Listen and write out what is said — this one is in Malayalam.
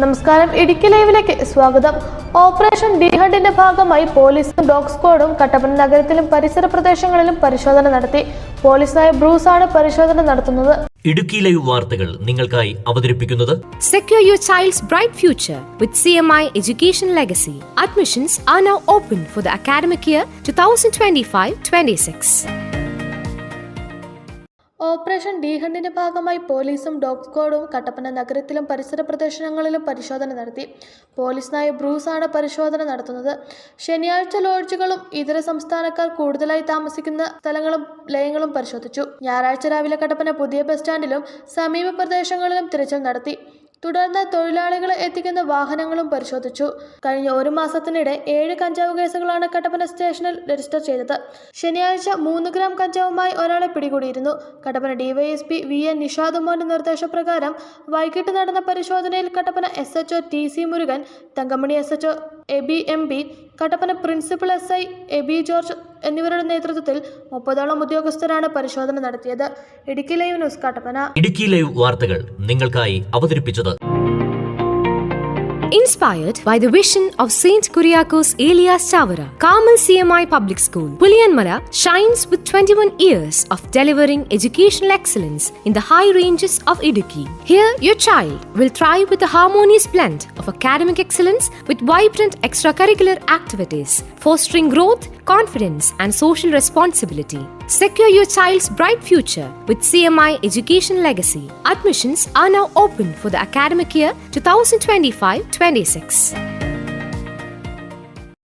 നമസ്കാരം, ഇടുക്കി ലൈവിലേക്ക് സ്വാഗതം. ഓപ്പറേഷൻ ഡി ഹണ്ടിന്റെ ഭാഗമായി പോലീസും ഡോഗ് സ്ക്വാഡും കട്ടപ്പന നഗരത്തിലും പരിസര പ്രദേശങ്ങളിലും പരിശോധന നടത്തി. പോലീസായ ബ്രൂസാണ് പരിശോധന നടത്തുന്നത്. ഇടുക്കി ലൈവ് വാർത്തകൾ നിങ്ങൾക്കായി അവതരിപ്പിക്കുന്നത് Secure your child's bright future with CMI Education Legacy. Admissions are now open for the academic year 2025-26. Operation D ഹണ്ടിന്റെ ഭാഗമായി പോലീസും ഡോഗ് സ്ക്വാഡും കട്ടപ്പന നഗരത്തിലും പരിസര പ്രദേശങ്ങളിലും പരിശോധന നടത്തി. പോലീസ് നായ ബ്രൂസാണ് പരിശോധന നടത്തുന്നത്. ശനിയാഴ്ച ലോഡ്ജുകളും ഇതര സംസ്ഥാനക്കാർ കൂടുതലായി താമസിക്കുന്ന സ്ഥലങ്ങളും ലയങ്ങളും പരിശോധിച്ചു. ഞായറാഴ്ച രാവിലെ കട്ടപ്പന പുതിയ ബസ് സ്റ്റാൻഡിലും സമീപ പ്രദേശങ്ങളിലും തിരച്ചിൽ നടത്തി. തുടർന്ന് തൊഴിലാളികളെ എത്തിക്കുന്ന വാഹനങ്ങളും പരിശോധിച്ചു. കഴിഞ്ഞ ഒരു മാസത്തിനിടെ 7 കഞ്ചാവ് കേസുകളാണ് കട്ടപ്പന സ്റ്റേഷനിൽ രജിസ്റ്റർ ചെയ്തത്. ശനിയാഴ്ച 3 ഗ്രാം കഞ്ചാവുമായി ഒരാളെ പിടികൂടിയിരുന്നു. കട്ടപ്പന ഡിവൈഎസ്പി VN നിഷാദുമോന്റെ നിർദ്ദേശപ്രകാരം വൈകിട്ട് നടന്ന പരിശോധനയിൽ Kattappana SHO TC Murugan, Thankamani SHO Aby MB, Kattappana principal SI Aby George എന്നിവരുടെ നേതൃത്വത്തിൽ 30ഓളം ഉദ്യോഗസ്ഥരാണ് പരിശോധന നടത്തിയത്. Idukki live news Kattappana. Idukki live വാർത്തകൾ നിങ്ങൾക്കായി അവതരിപ്പിച്ചത് Inspired by the vision of Saint Kuriakos Elias Chavara, Carmel CMI Public School, Puliyanmala shines with 21 years of delivering educational excellence in the high ranges of Idukki. Here, your child will thrive with a harmonious blend of academic excellence with vibrant extracurricular activities, fostering growth, confidence, and social responsibility. Secure your child's bright future with CMI Education Legacy. Admissions are now open for the academic year 2025-26.